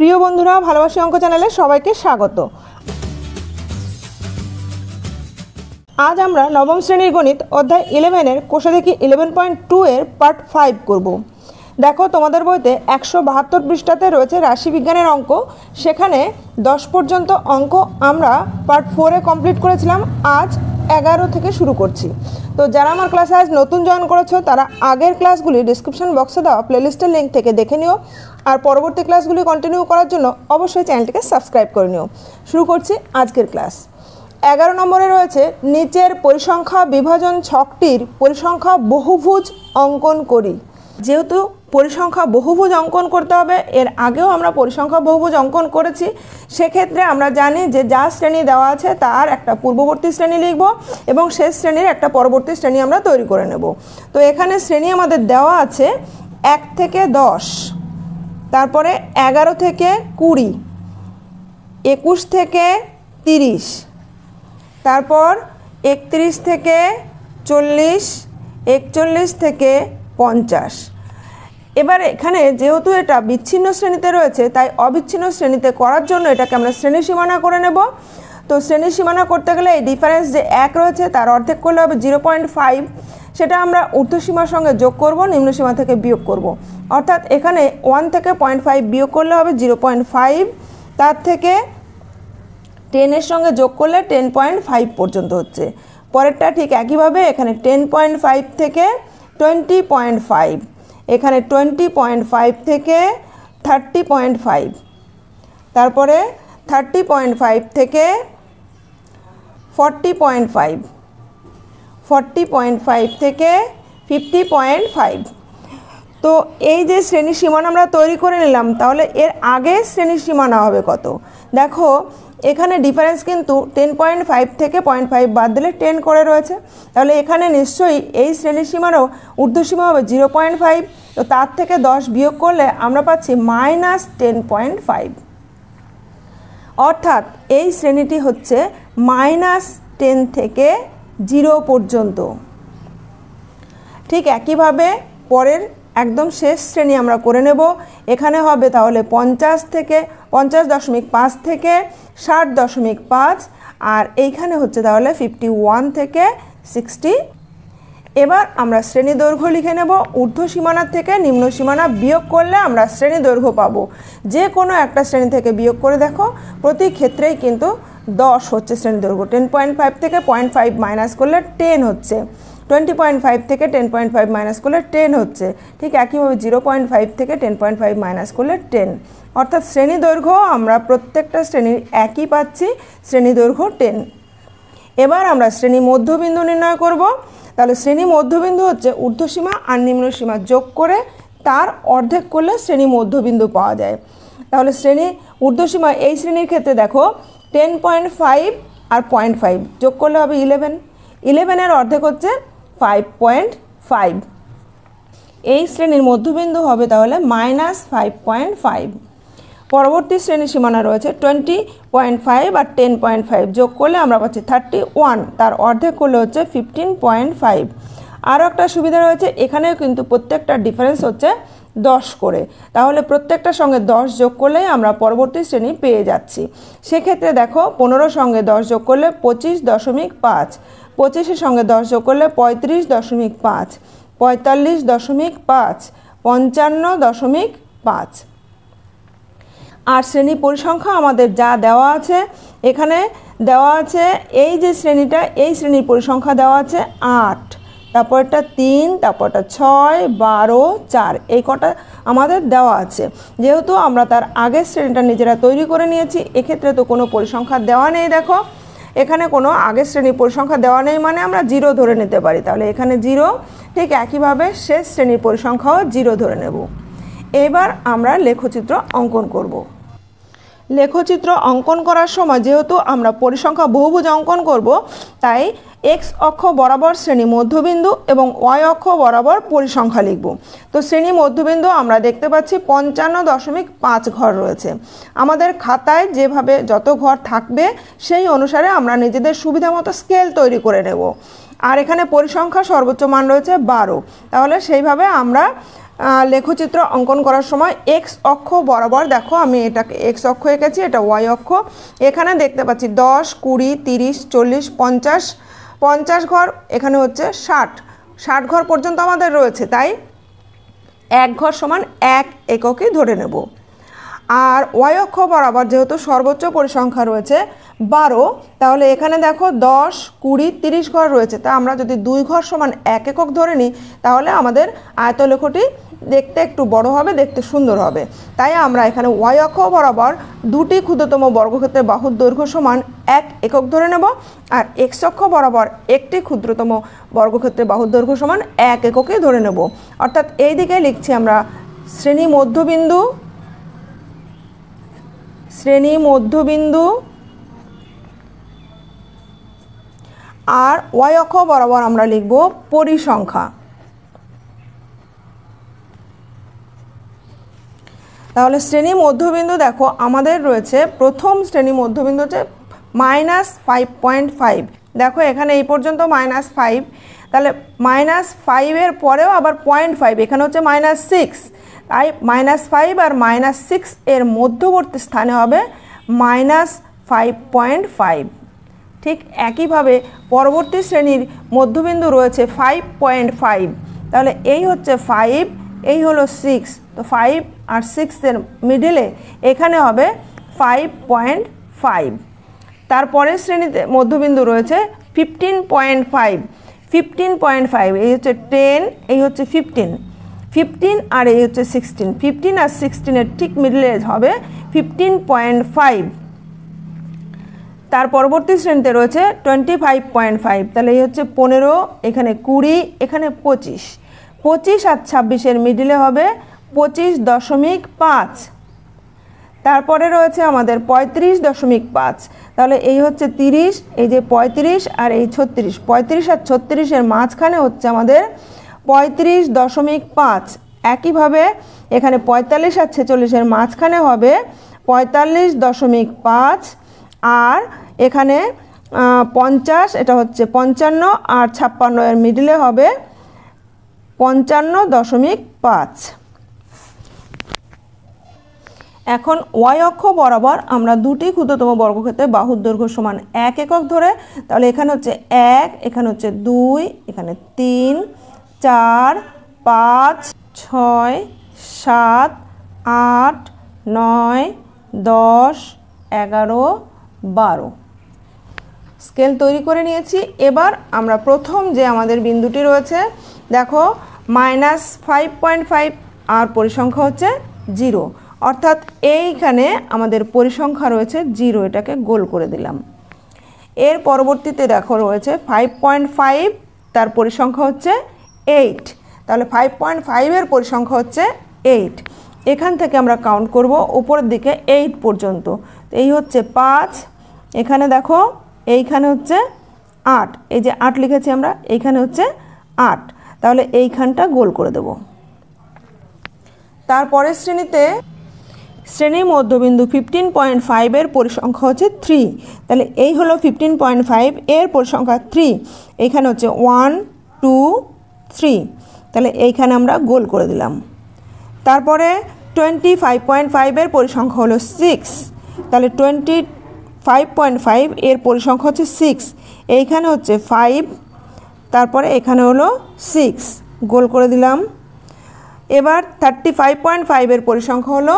প্রিয় বন্ধুরা, ভালোবাসি অঙ্ক চ্যানেলে সবাইকে স্বাগত। আজ আমরা নবম শ্রেণীর গণিত অধ্যায় 11-এর কোষাদেখি 11.2 এর পার্ট 5 করব। দেখো, তোমাদের বইতে 172 পৃষ্ঠাতে রয়েছে রাশিবিজ্ঞানের অঙ্ক। সেখানে 10 পর্যন্ত অঙ্ক আমরা পার্ট 4-এ কমপ্লিট করেছিলাম। আজ 11 থেকে শুরু করছি। তো যারা আমার ক্লাসে আজ নতুন জয়েন করেছো তারা আগের ক্লাসগুলি ডিসক্রিপশন বক্সে দেওয়া প্লেলিস্টের লিঙ্ক থেকে দেখে নিও। আর পরবর্তী ক্লাসগুলি কন্টিনিউ করার জন্য অবশ্যই চ্যানেলটিকে সাবস্ক্রাইব করে নিও। শুরু করছি আজকের ক্লাস। 11 নম্বরে রয়েছে নিচের পরিসংখ্যা বিভাজন ছকটির পরিসংখ্যা বহুভুজ অঙ্কন করি। যেহেতু পরিসংখ্যা বহুভুজ অঙ্কন করতে হবে, এর আগেও আমরা পরিসংখ্যা বহুভুজ অঙ্কন করেছি, সেক্ষেত্রে আমরা জানি যে যা শ্রেণী দেওয়া আছে তার একটা পূর্ববর্তী শ্রেণী লিখব এবং শেষ শ্রেণীর একটা পরবর্তী শ্রেণী আমরা তৈরি করে নেব। তো এখানে শ্রেণী আমাদের দেওয়া আছে 1 থেকে 10, তারপরে 11 থেকে 20, 21 থেকে 30, তারপর 31 থেকে 40, 41 থেকে 50। এবার এখানে যেহেতু এটা বিচ্ছিন্ন শ্রেণীতে রয়েছে, তাই অবিচ্ছিন্ন শ্রেণীতে করার জন্য এটাকে আমরা শ্রেণী সীমানা করে নেব। তো শ্রেণী সীমানা করতে গেলে এই ডিফারেন্স যে 1 রয়েছে তার অর্ধেক করলে হবে 0.5। সেটা আমরা ঊর্ধ্বসীমার সঙ্গে যোগ করব, নিম্নসীমা থেকে বিয়োগ করব। অর্থাৎ এখানে 1 থেকে 0.5 বিয়োগ করলে হবে 0.5, তার থেকে 10-এর সঙ্গে যোগ করলে 10.5 পর্যন্ত হচ্ছে। পরেরটা ঠিক একইভাবে, এখানে 10.5 থেকে 20.5, এখানে 20.5 থেকে 30.5, তারপরে 30.5 থেকে 40.5, 40.5 থেকে 50.5। তো এই যে শ্রেণী সীমানা আমরা তৈরি করে নিলাম, তাহলে এর আগে শ্রেণী সীমানা হবে কত? দেখো, এখানে ডিফারেন্স কিন্তু 10.5 থেকে 0.5 বাদ দিলে 10 করে রয়েছে। তাহলে এখানে নিশ্চয়ই এই শ্রেণী সীমারও ঊর্ধ্বসীমা হবে 0.5। তো তার থেকে 10 বিয়োগ করলে আমরা পাচ্ছি -10.5। অর্থাৎ এই শ্রেণীটি হচ্ছে -10 থেকে 0 পর্যন্ত। ঠিক একইভাবে পরের একদম শেষ শ্রেণী আমরা করে নেব। এখানে হবে তাহলে 50.5 থেকে 60.5, আর এইখানে হচ্ছে তাহলে 51 থেকে 60। এবার আমরা শ্রেণী দৈর্ঘ্য লিখে নেব। ঊর্ধ্ব সীমানা থেকে নিম্ন সীমানা বিয়োগ করলে আমরা শ্রেণী দৈর্ঘ্য পাবো। যে কোনো একটা শ্রেণী থেকে বিয়োগ করে দেখো, প্রতি ক্ষেত্রেই কিন্তু 10 হচ্ছে শ্রেণী দৈর্ঘ্য। 10.5 থেকে 0.5 মাইনাস করলে 10 হচ্ছে, 20.5 থেকে 10.5 মাইনাস করলে 10 হচ্ছে। ঠিক একইভাবে 0.5 থেকে 10.5 মাইনাস করলে 10। অর্থাৎ শ্রেণী দৈর্ঘ্য আমরা প্রত্যেকটা শ্রেণীর একই পাচ্ছি, শ্রেণী দৈর্ঘ্য 10। এবার আমরা শ্রেণী মধ্যবিন্দু নির্ণয় করব। তাহলে শ্রেণী মধ্যবিন্দু হচ্ছে ঊর্ধ্বসীমা আর নিম্নসীমা যোগ করে তার অর্ধেক করলে শ্রেণী মধ্যবিন্দু পাওয়া যায়। তাহলে শ্রেণী ঊর্ধ্বসীমা এই শ্রেণীর ক্ষেত্রে দেখো 10.5 আর 0.5 যোগ করলে হবে 11। 11-এর অর্ধেক হচ্ছে 5.5। এই শ্রেণীর মধ্যবিন্দু হবে তাহলে -5.5। পরবর্তী শ্রেণী সীমানা রয়েছে 20.5 আর 10.5 যোগ করলে আমরা পাচ্ছি 31, তার অর্ধেক করলে হচ্ছে 15.5। আরও একটা সুবিধা রয়েছে, এখানেও কিন্তু প্রত্যেকটা ডিফারেন্স হচ্ছে 10 করে। তাহলে প্রত্যেকটার সঙ্গে 10 যোগ করলেই আমরা পরবর্তী শ্রেণী পেয়ে যাচ্ছি। সেক্ষেত্রে দেখো, 15 সঙ্গে 10 যোগ করলে 25.5, 25-এর সঙ্গে 10 যোগ করলে 35.5, 45.5, 55.5। আর শ্রেণী পরিসংখ্যা আমাদের যা দেওয়া আছে, এখানে দেওয়া আছে এই যে শ্রেণীটা, এই শ্রেণীর পরিসংখ্যা দেওয়া আছে 8, তারপরটা 3, তারপরটা 6, 12, 4, এই কটা আমাদের দেওয়া আছে। যেহেতু আমরা তার আগের শ্রেণীটা নিজেরা তৈরি করে নিয়েছি, এক্ষেত্রে তো কোনো পরিসংখ্যা দেওয়া নেই। দেখো, এখানে কোনো আগের শ্রেণীর পরিসংখ্যা দেওয়া নেই, মানে আমরা 0 ধরে নিতে পারি। তাহলে এখানে 0। ঠিক একইভাবে শেষ শ্রেণীর পরিসংখ্যাও 0 ধরে নেব। এবার আমরা লেখচিত্র অঙ্কন করব। লেখচিত্র অঙ্কন করার সময় যেহেতু আমরা পরিসংখ্যা বহুভুজ অঙ্কন করব, তাই x অক্ষ বরাবর শ্রেণী মধ্যবিন্দু এবং y অক্ষ বরাবর পরিসংখ্যা লিখব। তো শ্রেণী মধ্যবিন্দু আমরা দেখতে পাচ্ছি 55.5 ঘর রয়েছে। আমাদের খাতায় যেভাবে যত ঘর থাকবে সেই অনুসারে আমরা নিজেদের সুবিধা মতো স্কেল তৈরি করে নেব। আর এখানে পরিসংখ্যা সর্বোচ্চ মান রয়েছে 12, তাহলে সেইভাবে আমরা লেখচিত্র অঙ্কন করার সময় এক্স অক্ষ বরাবর দেখো আমি এটাকে এক্স অক্ষ এঁকেছি, এটা ওয়াই অক্ষ। এখানে দেখতে পাচ্ছি 10, 20, 30, 40, 50, 50 ঘর, এখানে হচ্ছে 60 ঘর পর্যন্ত আমাদের রয়েছে, তাই 1 ঘর সমান 1 এককে ধরে নেব। আর ওয়াই অক্ষ বরাবর যেহেতু সর্বোচ্চ পরিসংখ্যা রয়েছে 12, তাহলে এখানে দেখো 10, 20, 30 ঘর রয়েছে, তা আমরা যদি 2 ঘর সমান 1 একক ধরে নিই তাহলে আমাদের আয়তলেখটি দেখতে একটু বড় হবে, দেখতে সুন্দর হবে। তাই আমরা এখানে ওয়াই অক্ষ বরাবর 2টি ক্ষুদ্রতম বর্গক্ষেত্রের বাহুর দৈর্ঘ্য সমান 1 একক ধরে নেব, আর এক্স অক্ষ বরাবর একটি ক্ষুদ্রতম বর্গক্ষেত্রের বাহুর দৈর্ঘ্য সমান 1 এককে ধরে নেব। অর্থাৎ এই দিকে লিখছি আমরা শ্রেণী মধ্যবিন্দু আর ওয়াই অক্ষ বরাবর আমরা লিখব পরিসংখ্যা। তাহলে শ্রেণী মধ্যবিন্দু দেখো আমাদের রয়েছে, প্রথম শ্রেণী মধ্যবিন্দু হচ্ছে -5.5। দেখো এখানে এই পর্যন্ত -5, তাহলে -5 এর পরেও আবার 0.5, এখানে হচ্ছে -6, তাই -5 আর -6 এর মধ্যবর্তী স্থানে হবে -5.5। ঠিক একইভাবে পরবর্তী শ্রেণীর মধ্যবিন্দু রয়েছে 5.5, তাহলে এই হচ্ছে 5, এই হলো 6, তো 5 আর 6 এর মিডলে এখানে হবে 5.5। তারপরের শ্রেণীতে মধ্যবিন্দু রয়েছে 15.5, এই হচ্ছে 10, এই হচ্ছে 15 আর এই হচ্ছে 16, 15 আর 16 এর ঠিক মিডলে হবে 15.5। তার পরবর্তী শ্রেণীতে রয়েছে 25.5, তাহলে এই হচ্ছে 15, এখানে 20, এখানে 25, 25 আর 26 এর মিডলে হবে 25.5। তারপরে রয়েছে আমাদের 35.5, তাহলে এই হচ্ছে 30, এই যে 35 আর এই 36, 35 আর 36 এর মাঝখানে হচ্ছে আমাদের 35.5। একইভাবে এখানে 45 আর 46 এর মাঝখানে হবে 45.5, আর এখানে 50, এটা হচ্ছে 55 আর 56 এর মিডলে হবে 55.5। এখন ওয়াই অক্ষ বরাবর আমরা 2টি ক্ষুদ্রতম বর্গক্ষেত্রে বাহুর দৈর্ঘ্য সমান 1 একক ধরে, তাহলে এখানে হচ্ছে 1, এখানে হচ্ছে 2, এখানে 3, 4, 5, 6, 7, 8, 9, 10, 11, 12 স্কেল তৈরি করে নিয়েছি। এবার আমরা প্রথম যে আমাদের বিন্দুটি রয়েছে দেখো -5.5 আর পরিসংখ্যা হচ্ছে 0, অর্থাৎ এইখানে আমাদের পরিসংখ্যা রয়েছে 0, এটাকে গোল করে দিলাম। এর পরবর্তীতে দেখো রয়েছে 5.5, তার পরিসংখ্যা হচ্ছে 8, তাহলে 5.5 এর পরিসংখ্যা হচ্ছে 8। এখান থেকে আমরা কাউন্ট করব উপরের দিকে 8 পর্যন্ত, এই হচ্ছে 5, এখানে দেখো এইখানে হচ্ছে 8, এই যে 8 লিখেছি আমরা, এইখানে হচ্ছে 8, তাহলে এইখানটা গোল করে দেব। তারপরের শ্রেণীতে শ্রেণী মধ্যবিন্দু 15.5 এর পরিসংখ্যা হচ্ছে 3, তাহলে এই হলো 15.5, এর পরিসংখ্যা 3, এইখানে হচ্ছে 1, 2, 3, তাহলে এইখানে আমরা গোল করে দিলাম। তারপরে 25.5 এর পরিসংখ্যা হলো 6, তাহলে 25.5 এর পরিসংখ্যা হচ্ছে 6, এইখানে হচ্ছে 5, তারপরে এখানে হলো 6, গোল করে দিলাম। এবার 35.5 এর পরিসংখ্যা হলো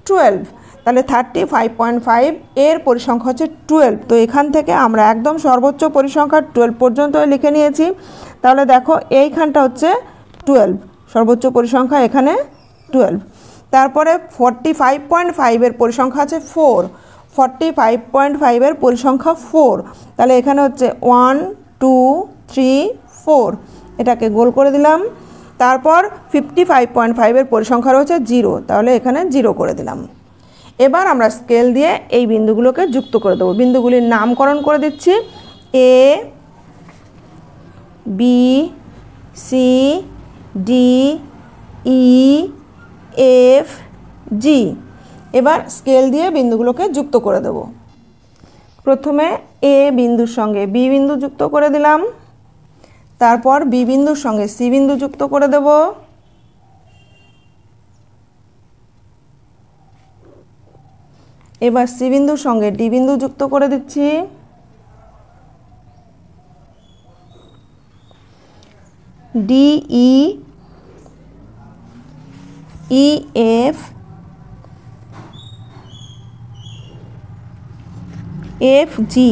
12, তাহলে 35.5 এর পরিসংখ্যা হচ্ছে 12, তো এখান থেকে আমরা একদম সর্বোচ্চ পরিসংখ্যা 12 পর্যন্ত লিখে নিয়েছি। তাহলে দেখো এইখানটা হচ্ছে 12, সর্বোচ্চ পরিসংখ্যা এখানে 12। তারপরে 45.5 এর পরিসংখ্যা আছে 4, 45.5 এর পরিসংখ্যা 4, তাহলে এখানে হচ্ছে 1, 2, 3, 4, এটাকে গোল করে দিলাম। তারপর 55.5 এর পরিসংখ্যা রয়েছে 0, তাহলে এখানে 0 করে দিলাম। এবার আমরা স্কেল দিয়ে এই বিন্দুগুলোকে যুক্ত করে দেবো। বিন্দুগুলির নামকরণ করে দিচ্ছি, A, B, C, D, E, F, G। এবার স্কেল দিয়ে বিন্দুগুলোকে যুক্ত করে দেব। প্রথমে A বিন্দুর সঙ্গে B বিন্দু যুক্ত করে দিলাম, তারপর B বিন্দুর সঙ্গে C বিন্দু যুক্ত করে দেব, এবার সি বিন্দুর সঙ্গে ডি বিন্দু যুক্ত করে দিচ্ছি। D E E F F G,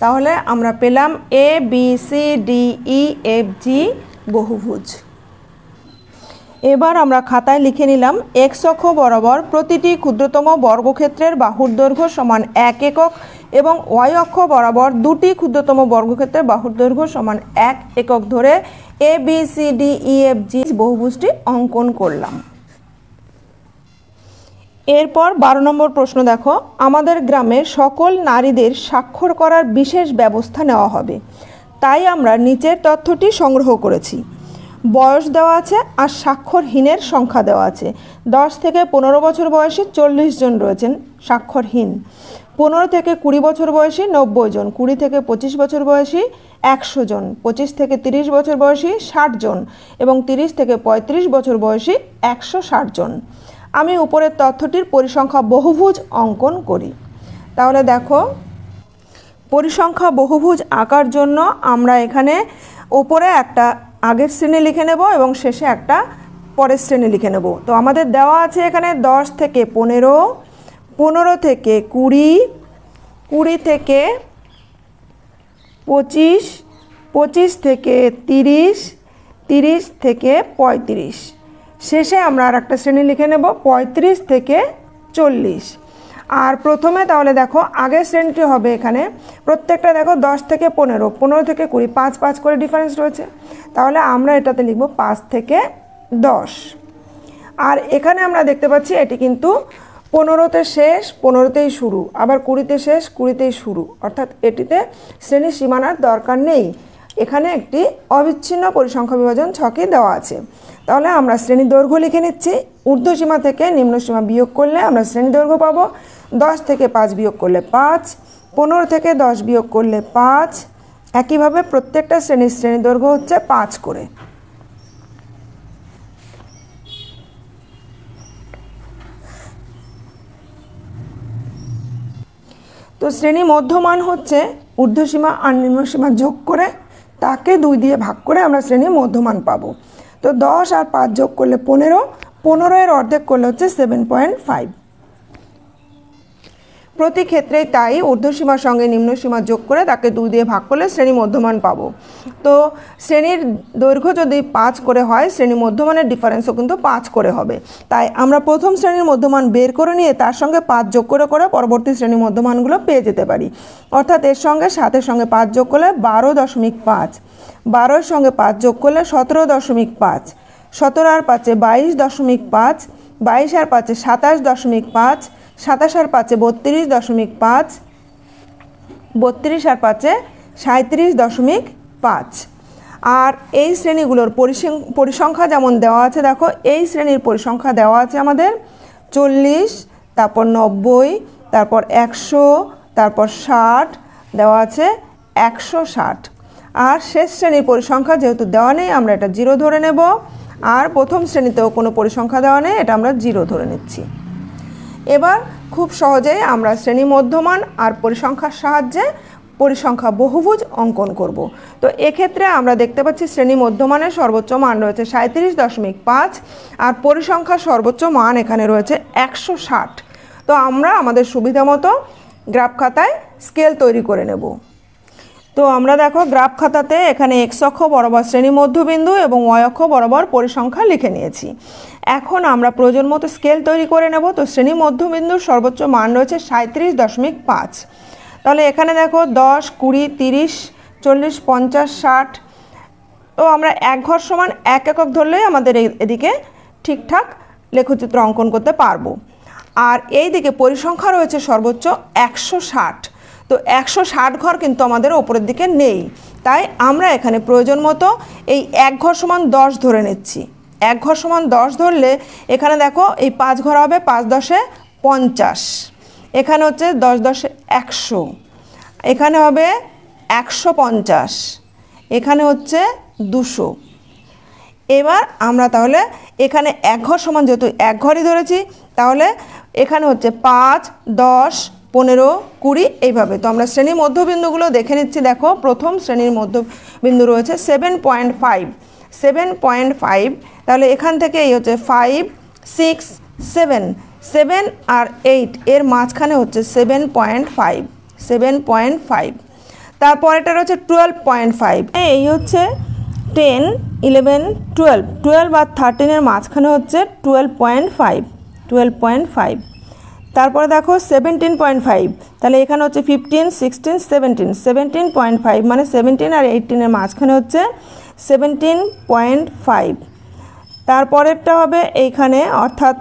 তাহলে আমরা পেলাম A B C D E F G বহুভুজ। এবার আমরা খাতায় লিখে নিলাম এক্স অক্ষ বরাবর প্রতিটি ক্ষুদ্রতম বর্গক্ষেত্রের বাহুর দৈর্ঘ্য সমান 1 একক এবং ওয়াই অক্ষ বরাবর দুটি ক্ষুদ্রতম বর্গক্ষেত্রের বাহুর দৈর্ঘ্য সমান 1 একক ধরে A B C D E F G বহুভুজটি অঙ্কন করলাম। এরপর 12 নম্বর প্রশ্ন দেখো, আমাদের গ্রামে সকল নারীদের স্বাক্ষর করার বিশেষ ব্যবস্থা নেওয়া হবে, তাই আমরা নিচের তথ্যটি সংগ্রহ করেছি। বয়স দেওয়া আছে আর স্বাক্ষরহীনের সংখ্যা দেওয়া আছে। 10 থেকে 15 বছর বয়সী 40 জন রয়েছেন স্বাক্ষরহীন, 15 থেকে 20 বছর বয়সী 90 জন, 20 থেকে 25 বছর বয়সী 100 জন, 25 থেকে 30 বছর বয়সী 60 জন এবং 30 থেকে 35 বছর বয়সী 160 জন। আমি উপরের তথ্যটির পরিসংখ্যা বহুভুজ অঙ্কন করি। তাহলে দেখো, পরিসংখ্যা বহুভুজ আঁকার জন্য আমরা এখানে উপরে একটা আগের শ্রেণী লিখে নেব এবং শেষে একটা পরের শ্রেণী লিখে নেব। তো আমাদের দেওয়া আছে এখানে 10 থেকে 15, 15 থেকে 20, 20 থেকে 25, 25 থেকে 30, 30 থেকে 35, শেষে আমরা আর একটা শ্রেণী লিখে নেব 35 থেকে 40। আর প্রথমে তাহলে দেখো আগের শ্রেণীটি হবে এখানে প্রত্যেকটা দেখো 10 থেকে 15, 15 থেকে 20, 5 5 করে ডিফারেন্স রয়েছে, তাহলে আমরা এটাতে লিখব 5 থেকে 10। আর এখানে আমরা দেখতে পাচ্ছি এটি কিন্তু 15তে শেষ 15তেই শুরু, আবার 20তে শেষ 20তেই শুরু, অর্থাৎ এটিতে শ্রেণী সীমানার দরকার নেই। এখানে একটি অবিচ্ছিন্ন পরিসংখ্যা বিভাজন ছকে দেওয়া আছে। তাহলে আমরা শ্রেণী দৈর্ঘ্য লিখে নিচ্ছি। ঊর্ধ্বসীমা থেকে নিম্নসীমা বিয়োগ করলে আমরা শ্রেণী দৈর্ঘ্য পাবো। 10 থেকে 5 বিয়োগ করলে 5, 15 থেকে 10 বিয়োগ করলে 5, একইভাবে প্রত্যেকটা শ্রেণী দৈর্ঘ্য হচ্ছে 5 করে। তো শ্রেণী মধ্যমান হচ্ছে ঊর্ধ্বসীমা আর নিম্নসীমা যোগ করে তাকে 2 দিয়ে ভাগ করে আমরা শ্রেণী মধ্যমান পাবো। তো 10 আর 5 যোগ করলে 15, 15 এর অর্ধেক করলে হচ্ছে 7.5। প্রতি ক্ষেত্রেই তাই ঊর্ধ্বসীমার সঙ্গে নিম্নসীমা যোগ করে তাকে 2 দিয়ে ভাগ করলে শ্রেণী মধ্যমান পাবো। তো শ্রেণীর দৈর্ঘ্য যদি 5 করে হয়, শ্রেণী মধ্যমানের ডিফারেন্সও কিন্তু 5 করে হবে। তাই আমরা প্রথম শ্রেণীর মধ্যমান বের করে নিয়ে তার সঙ্গে 5 যোগ করে করে পরবর্তী শ্রেণীর মধ্যমানগুলো পেয়ে যেতে পারি। অর্থাৎ এর সঙ্গে 7-এর সঙ্গে 5 যোগ করলে 12.5, 12 এর সঙ্গে 5 যোগ করলে 17.5, 17 আর 5-এ 22.5, 22 আর 5-এ 27.5, 27 আর 5-এ 32.5, 32 আর 5-এ 37.5। আর এই শ্রেণীগুলোর পরিসংখ্যা যেমন দেওয়া আছে, দেখো এই শ্রেণীর পরিসংখ্যা দেওয়া আছে আমাদের 40, তারপর 90, তারপর 100, তারপর 60, দেওয়া আছে 160। আর শেষ শ্রেণীর পরিসংখ্যা যেহেতু দেওয়া নেই আমরা এটা 0 ধরে নেব, আর প্রথম শ্রেণীতেও কোনো পরিসংখ্যা দেওয়া নেই, এটা আমরা 0 ধরে নিচ্ছি। এবার খুব সহজেই আমরা শ্রেণী মধ্যমান আর পরিসংখ্যার সাহায্যে পরিসংখ্যা বহুভুজ অঙ্কন করব। তো এক্ষেত্রে আমরা দেখতে পাচ্ছি শ্রেণী মধ্যমানের সর্বোচ্চ মান রয়েছে 37.5 আর পরিসংখ্যার সর্বোচ্চ মান এখানে রয়েছে 160। তো আমরা আমাদের সুবিধা মতো গ্রাফ খাতায় স্কেল তৈরি করে নেব। তো আমরা দেখো গ্রাফ খাতাতে এখানে এক্স অক্ষ বরাবর শ্রেণী মধ্যবিন্দু এবং ওয়াই অক্ষ বরাবর পরিসংখ্যা লিখে নিয়েছি। এখন আমরা প্রয়োজন মতো স্কেল তৈরি করে নেব। তো শ্রেণী মধ্যবিন্দুর সর্বোচ্চ মান রয়েছে 37.5। তাহলে এখানে দেখো 10, 20, 30, 40, 50, 60। তো আমরা এক ঘর সমান 1 একক ধরলেই আমাদের এদিকে ঠিকঠাক লেখচিত্র অঙ্কন করতে পারবো। আর এই দিকে পরিসংখ্যা রয়েছে সর্বোচ্চ 160। তো 160 ঘর কিন্তু আমাদের ওপরের দিকে নেই, তাই আমরা এখানে প্রয়োজন মতো এই 1 ঘর সমান 10 ধরে নিচ্ছি। 1 ঘর সমান 10 ধরলে এখানে দেখো এই 5 ঘর হবে 5 10-এ 50, এখানে হচ্ছে 10 10-এ 100, এখানে হবে 150, এখানে হচ্ছে 200। এবার আমরা তাহলে এখানে এক ঘর সমান যেহেতু এক ঘরই ধরেছি, তাহলে এখানে হচ্ছে 5, 10, 15, 20 এইভাবে। তো আমরা শ্রেণীর মধ্যবিন্দুগুলো দেখে নিচ্ছি। দেখো প্রথম শ্রেণীর মধ্যবিন্দু রয়েছে 7.5, 7.5। তাহলে এখান থেকে এই হচ্ছে 5, 6, 7, 7 আর 8 এর মাঝখানে হচ্ছে 7.5, 7.5। তারপর এটা রয়েছে 12.5, এই হচ্ছে 10, 11, 12, 12 আর 13 এর মাঝখানে হচ্ছে 12.5, 12.5। তারপরে দেখো 17.5, তাহলে এখানে হচ্ছে 15, 16, 17, 17.5 মানে 17 আর 18 এর মাঝখানে হচ্ছে 17.5। তারপরেরটা হবে এইখানে অর্থাৎ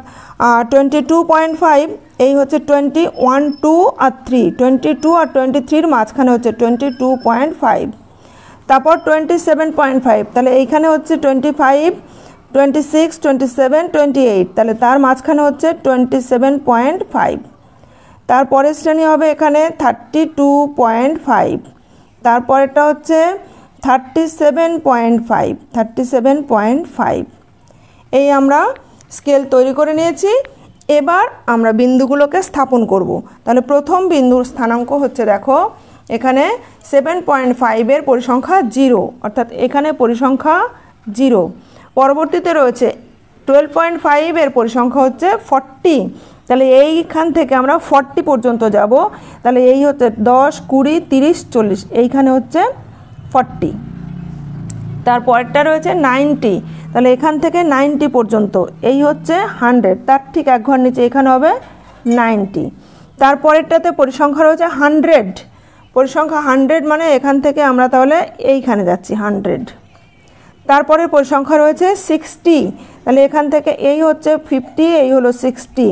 22.5, এই হচ্ছে 21, 2 আর 3, 22 আর 23 এর মাঝখানে হচ্ছে 22.5। তারপর 27.5, তাহলে এইখানে হচ্ছে 25, 26, 27, 28, তাহলে তার মাঝখানে হচ্ছে 27.5। তারপরের শ্রেণী হবে এখানে 32.5, তারপরেরটা হচ্ছে 37.5, 37.5। এই আমরা স্কেল তৈরি করে নিয়েছি। এবার আমরা বিন্দুগুলোকে স্থাপন করব। তাহলে প্রথম বিন্দুর স্থানাঙ্ক হচ্ছে দেখো এখানে 7.5 এর পরিসংখ্যা 0, অর্থাৎ এখানে পরিসংখ্যা 0। পরবর্তীতে রয়েছে 12.5 এর পরিসংখ্যা হচ্ছে 40, তাহলে এইখান থেকে আমরা 40 পর্যন্ত যাব। তাহলে এই হচ্ছে 10, 20, 30, 40, এইখানে হচ্ছে 40। তারপরটা রয়েছে 90, তাহলে এখান থেকে 90 পর্যন্ত, এই হচ্ছে 100, তার ঠিক এক ঘর নিচে এখানে হবে 90। তারপরেরটাতে পরিসংখ্যা রয়েছে 100, পরিসংখ্যা 100 মানে এখান থেকে আমরা তাহলে এইখানে যাচ্ছি 100। তারপরে পরিসংখ্যা রয়েছে 60, তাহলে এখান থেকে এই হচ্ছে 50, এই হলো 60।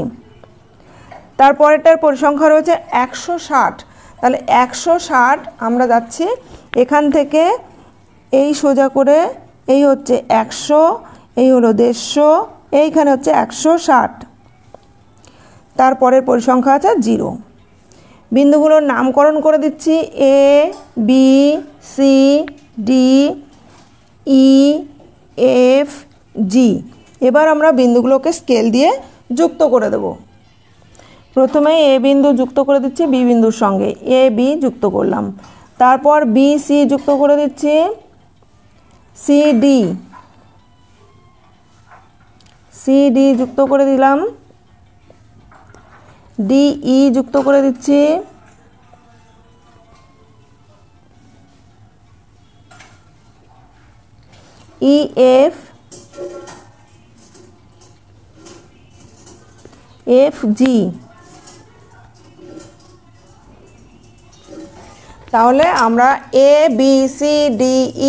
তারপরেরটার পরিসংখ্যা রয়েছে 160, তাহলে 160 আমরা যাচ্ছি এখান থেকে এই সোজা করে, এই হচ্ছে 100, এই হলো 150, এইখানে হচ্ছে 160। তারপরের পরিসংখ্যা আছে 0। বিন্দুগুলোর নামকরণ করে দিচ্ছি A, B, C, D, E, F, G। এবার আমরা বিন্দুগুলোকে স্কেল দিয়ে যুক্ত করে দেব। প্রথমে A বিন্দু যুক্ত করে দিচ্ছি B বিন্দুর সঙ্গে, A B যুক্ত করলাম। তারপর B C যুক্ত করে দিচ্ছি, C D, C D যুক্ত করে দিলাম, D E যুক্ত করে দিচ্ছি, E F, F G। তাহলে আমরা A B C D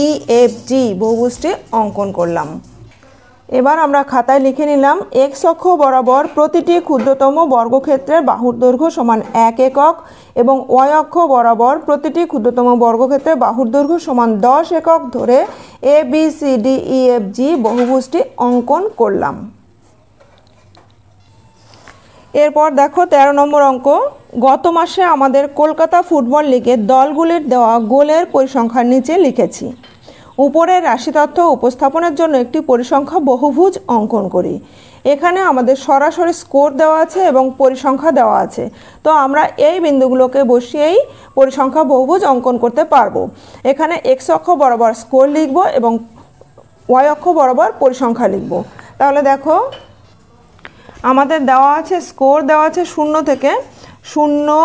E F G বহুভুজটি অঙ্কন করলাম। এবার আমরা খাতায় লিখে নিলাম x অক্ষ বরাবর প্রতিটি ক্ষুদ্রতম বর্গক্ষেত্রের বাহুর দৈর্ঘ্য সমান 1 একক এবং y অক্ষ বরাবর প্রতিটি ক্ষুদ্রতম বর্গক্ষেত্রের বাহুর দৈর্ঘ্য সমান 10 একক ধরে A B C D E F G বহুভুজটি অঙ্কন করলাম। এরপর দেখো 13 নম্বর অঙ্ক। গত মাসে আমাদের কলকাতা ফুটবল লিগের দলগুলির দেওয়া গোলের পরিসংখ্যার নিচে লিখেছি। উপরের রাশি তথ্য উপস্থাপনের জন্য একটি পরিসংখ্যা বহুভুজ অঙ্কন করি। এখানে আমাদের সরাসরি স্কোর দেওয়া আছে এবং পরিসংখ্যা দেওয়া আছে। তো আমরা এই বিন্দুগুলোকে বসিয়েই পরিসংখ্যা বহুভুজ অঙ্কন করতে পারবো। এখানে x অক্ষ বরাবর স্কোর লিখব এবং y অক্ষ বরাবর পরিসংখ্যা লিখব। তাহলে দেখো আমাদের দেওয়া আছে স্কোর দেওয়া আছে 0 থেকে 0,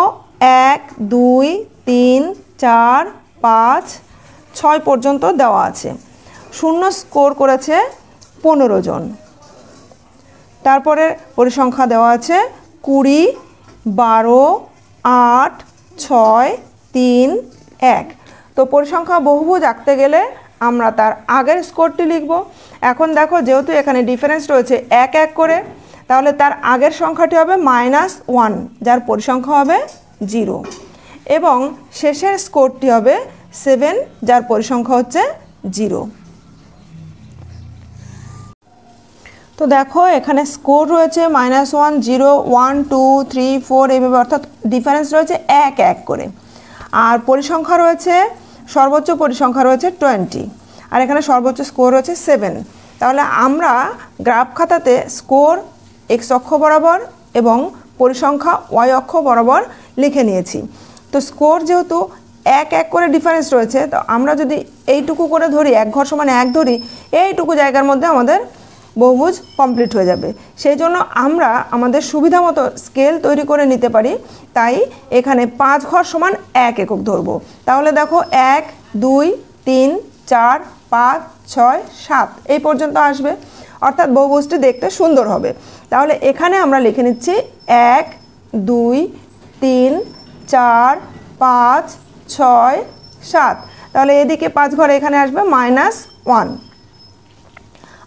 1, 2, 3, 4, 5, 6 পর্যন্ত দেওয়া আছে। 0 স্কোর করেছে 15 জন। তারপরে পরিসংখ্যা দেওয়া আছে 20, 12, 8, 6, 3, 1। তো পরিসংখ্যা বহুভুজ আঁকতে গেলে আমরা তার আগের স্কোরটি লিখব। এখন দেখো যেহেতু এখানে ডিফারেন্স রয়েছে 1 1 করে, তাহলে তার আগের সংখ্যাটি হবে -1, যার পরিসংখ্যা হবে 0, এবং শেষের স্কোরটি হবে 7, যার পরিসংখ্যা হচ্ছে 0। তো দেখো এখানে স্কোর রয়েছে -1, 0, 1, 2, 3, 4 এইভাবে, অর্থাৎ ডিফারেন্স রয়েছে 1 1 করে। আর পরিসংখ্যা রয়েছে, সর্বোচ্চ পরিসংখ্যা রয়েছে 20, আর এখানে সর্বোচ্চ স্কোর রয়েছে 7। তাহলে আমরা গ্রাফ খাতাতে স্কোর এক্স অক্ষ বরাবর এবং পরিসংখ্যা ওয়াই অক্ষ বরাবর লিখে নিয়েছি। তো স্কোর যেহেতু এক এক করে ডিফারেন্স রয়েছে, তো আমরা যদি এইটুকু করে ধরি, 1 ঘর সমান 1 ধরি, এইটুকু জায়গার মধ্যে আমাদের বহুভুজ কমপ্লিট হয়ে যাবে। সেই জন্য আমরা আমাদের সুবিধা মতো স্কেল তৈরি করে নিতে পারি। তাই এখানে 5 ঘর সমান 1 একক ধরব। তাহলে দেখো 1 2 3 4 5 6 7 এই পর্যন্ত আসবে, অর্থাৎ বহুভুজটি দেখতে সুন্দর হবে। তাহলে এখানে আমরা লিখে নিচ্ছি 1 2 3 4 5 6 7। তাহলে এদিকে 5 ঘর এখানে আসবে -1।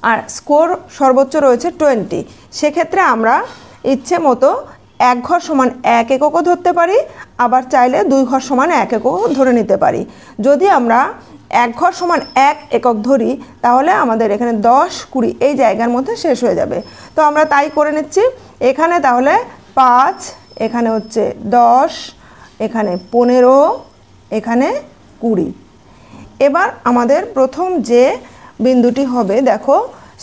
আর স্কোর সর্বোচ্চ রয়েছে 20। সেক্ষেত্রে আমরা ইচ্ছে মতো 1 ঘর সমান 1 এককও ধরতে পারি, আবার চাইলে 2 ঘর সমান 1 এককও ধরে নিতে পারি। যদি আমরা 1 ঘর সমান 1 একক ধরি তাহলে আমাদের এখানে 10 20 এই জায়গার মধ্যে শেষ হয়ে যাবে। তো আমরা তাই করে নিচ্ছি। এখানে তাহলে 5, এখানে হচ্ছে 10, এখানে 15, এখানে 20। এবার আমাদের প্রথম যে বিন্দুটি হবে, দেখো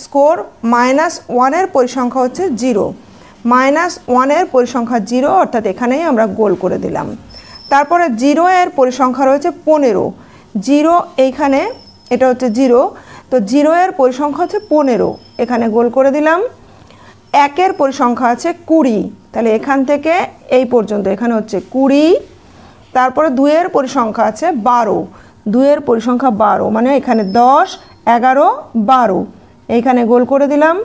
স্কোর -1 এর পরিসংখ্যা হচ্ছে 0। -1 এর পরিসংখ্যা 0, অর্থাৎ এখানেই আমরা গোল করে দিলাম। তারপরে 0 এর পরিসংখ্যা রয়েছে 15। 0 এইখানে, এটা হচ্ছে 0, তো 0 এর পরিসংখ্যা হচ্ছে 15, এখানে গোল করে দিলাম। 1 এর পরিসংখ্যা আছে 20, তাহলে এখান থেকে এই পর্যন্ত এখানে হচ্ছে 20। তারপরে 2 এর পরিসংখ্যা আছে 12, 2 এর পরিসংখ্যা 12, মানে এখানে 10 11 12, এইখানে গোল করে দিলাম।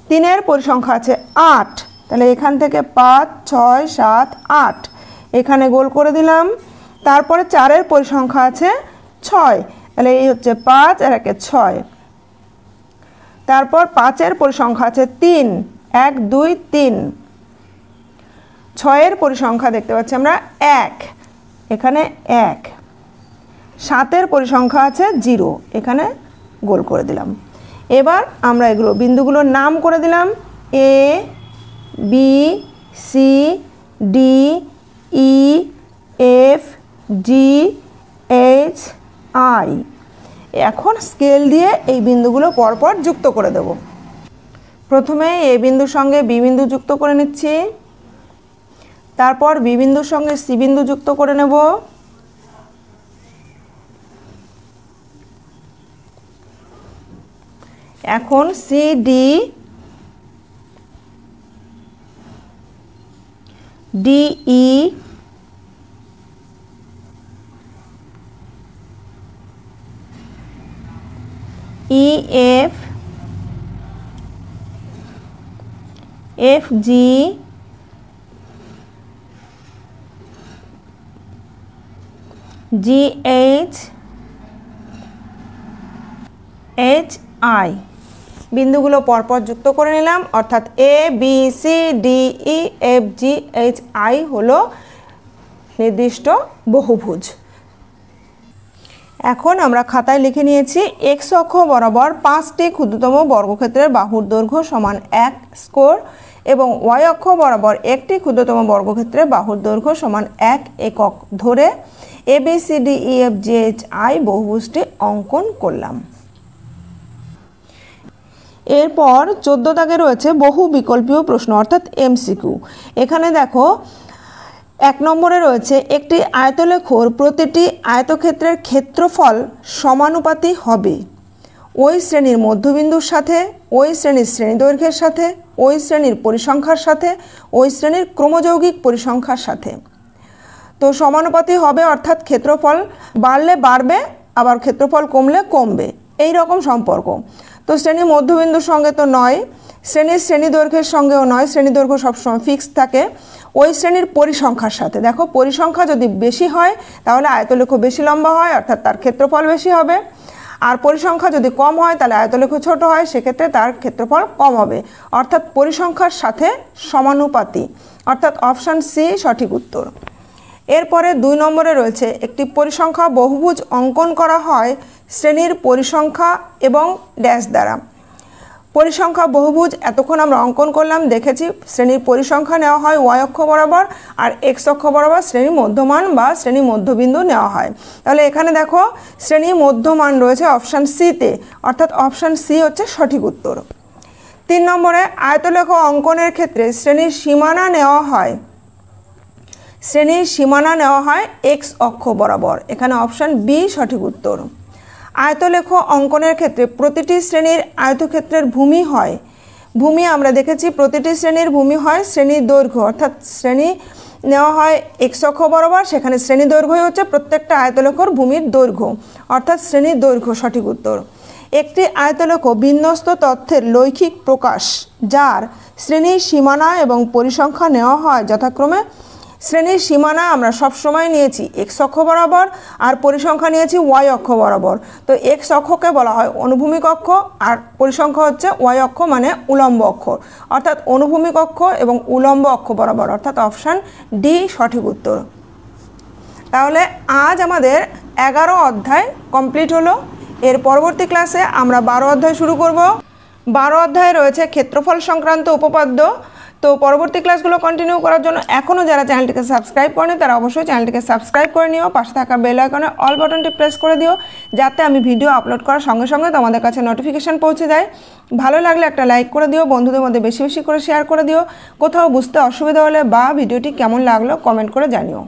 3 এর পরিসংখ্যা আছে 8, তাহলে এখান থেকে 5 6 7 8, এখানে গোল করে দিলাম। তারপরে 4 এর পরিসংখ্যা আছে 6, তাহলে এই হচ্ছে 5 আর 1 6। তারপর 5 এর পরিসংখ্যা আছে 3, 1 2 3। 6 এর পরিসংখ্যা দেখতে পাচ্ছি আমরা 1, এখানে 1। 7 এর পরিসংখ্যা আছে 0, এখানে গোল করে দিলাম। এবার আমরা এগুলো বিন্দুগুলোর নাম করে দিলাম A B C D E F G H I। এখন স্কেল দিয়ে এই বিন্দুগুলো পরপর যুক্ত করে দেব। প্রথমে A বিন্দুর সঙ্গে B বিন্দু যুক্ত করে নিচ্ছি, তারপর B বিন্দুর সঙ্গে C বিন্দু যুক্ত করে নেব। এখন CD DE EF FG GH HI বিন্দুগুলো পরপর যুক্ত করে নিলাম, অর্থাৎ A B C D E F G H I হলো নির্দিষ্ট বহুভুজ। এখন আমরা খাতায় লিখে নিয়েছি x অক্ষ বরাবর 5টি ক্ষুদ্রতম বর্গক্ষেত্রের বাহুর দৈর্ঘ্য সমান 1 স্কোর এবং y অক্ষ বরাবর একটি ক্ষুদ্রতম বর্গক্ষেত্রের বাহুর দৈর্ঘ্য সমান 1 একক ধরে ABCDEFGHI বহুভুজটি অঙ্কন করলাম। এরপর 14 দাগে রয়েছে বহু বিকল্পীয় প্রশ্ন, অর্থাৎ MCQ। এখানে দেখো 1 নম্বরে রয়েছে একটি আয়তলেখর প্রতিটি আয়তক্ষেত্রের ক্ষেত্রফল সমানুপাতি হবে ওই শ্রেণীর মধ্যবিন্দুর সাথে, ওই শ্রেণীর শ্রেণীদৈর্ঘ্যের সাথে, ওই শ্রেণীর পরিসংখ্যার সাথে, ওই শ্রেণীর ক্রমযৌগিক পরিসংখ্যার সাথে। তো সমানুপাতি হবে অর্থাৎ ক্ষেত্রফল বাড়লে বাড়বে, আবার ক্ষেত্রফল কমলে কমবে, এই রকম সম্পর্ক। তো শ্রেণী মধ্যবিন্দুর সঙ্গে তো নয়, শ্রেণীর শ্রেণীদৈর্ঘ্যের সঙ্গেও নয়, শ্রেণীদৈর্ঘ্য সবসময় ফিক্সড থাকে। ওই শ্রেণীর পরিসংখ্যার সাথে, দেখো পরিসংখ্যা যদি বেশি হয় তাহলে আয়তলেখ বেশি লম্বা হয়, অর্থাৎ তার ক্ষেত্রফল বেশি হবে। আর পরিসংখ্যা যদি কম হয় তাহলে আয়তলেখ ছোট হয়, সেক্ষেত্রে তার ক্ষেত্রফল কম হবে, অর্থাৎ পরিসংখ্যার সাথে সমানুপাতি, অর্থাৎ অপশান সি সঠিক উত্তর। এরপরে 2 নম্বরে রয়েছে একটি পরিসংখ্যা বহুভুজ অঙ্কন করা হয় শ্রেণীর পরিসংখ্যা এবং ড্যাশ দ্বারা। পরিসংখ্যা বহুভুজ এতক্ষণ আমরা অঙ্কন করলাম, দেখেছি শ্রেণীর পরিসংখ্যা নেওয়া হয় ওয়াই অক্ষ বরাবর আর এক্স অক্ষ বরাবর শ্রেণীর মধ্যমান বা শ্রেণী মধ্যবিন্দু নেওয়া হয়। তাহলে এখানে দেখো শ্রেণী মধ্যমান রয়েছে অপশান সিতে, অর্থাৎ অপশান সি হচ্ছে সঠিক উত্তর। 3 নম্বরে আয়তলেখ অঙ্কনের ক্ষেত্রে শ্রেণীর সীমানা নেওয়া হয়, শ্রেণীর সীমানা নেওয়া হয় এক্স অক্ষ বরাবর, এখানে অপশান বি সঠিক উত্তর। আয়তলেখ অঙ্কনের ক্ষেত্রে প্রতিটি শ্রেণীর আয়তক্ষেত্রের ভূমি হয়, ভূমি আমরা দেখেছি প্রতিটি শ্রেণীর ভূমি হয় শ্রেণীর দৈর্ঘ্য, অর্থাৎ শ্রেণী নেওয়া হয় এক্স অক্ষ বরাবর, সেখানে শ্রেণী দৈর্ঘ্যই হচ্ছে প্রত্যেকটা আয়তলেখর ভূমির দৈর্ঘ্য, অর্থাৎ শ্রেণীর দৈর্ঘ্য সঠিক উত্তর। একটি আয়তলেখ বিন্যস্ত তথ্যের লৈখিক প্রকাশ, যার শ্রেণীর সীমানা এবং পরিসংখ্যা নেওয়া হয় যথাক্রমে, শ্রেণীর সীমানা আমরা সবসময় নিয়েছি এক্স অক্ষ বরাবর আর পরিসংখ্যা নিয়েছি ওয়াই অক্ষ বরাবর। তো এক্স অক্ষকে বলা হয় অনুভূমিক অক্ষ আর পরিসংখ্যা হচ্ছে ওয়াই অক্ষ মানে উলম্ব অক্ষ, অর্থাৎ অনুভূমিক অক্ষ এবং উলম্ব অক্ষ বরাবর, অর্থাৎ অপশান ডি সঠিক উত্তর। তাহলে আজ আমাদের 11 অধ্যায় কমপ্লিট হলো। এর পরবর্তী ক্লাসে আমরা 12 অধ্যায় শুরু করব। 12 অধ্যায়ে রয়েছে ক্ষেত্রফল সংক্রান্ত উপপাদ্য। তো পরবর্তী ক্লাসগুলো কন্টিনিউ করার জন্য এখনও যারা চ্যানেলটিকে সাবস্ক্রাইব করেনি তারা অবশ্যই চ্যানেলটিকে সাবস্ক্রাইব করে নিও, পাশে থাকা বেল আইকনে অল বাটনটি প্রেস করে দিও, যাতে আমি ভিডিও আপলোড করার সঙ্গে সঙ্গে তোমাদের কাছে নোটিফিকেশান পৌঁছে যায়। ভালো লাগলে একটা লাইক করে দিও, বন্ধুদের মধ্যে বেশি বেশি করে শেয়ার করে দিও। কোথাও বুঝতে অসুবিধা হলে বা ভিডিওটি কেমন লাগলো কমেন্ট করে জানিও।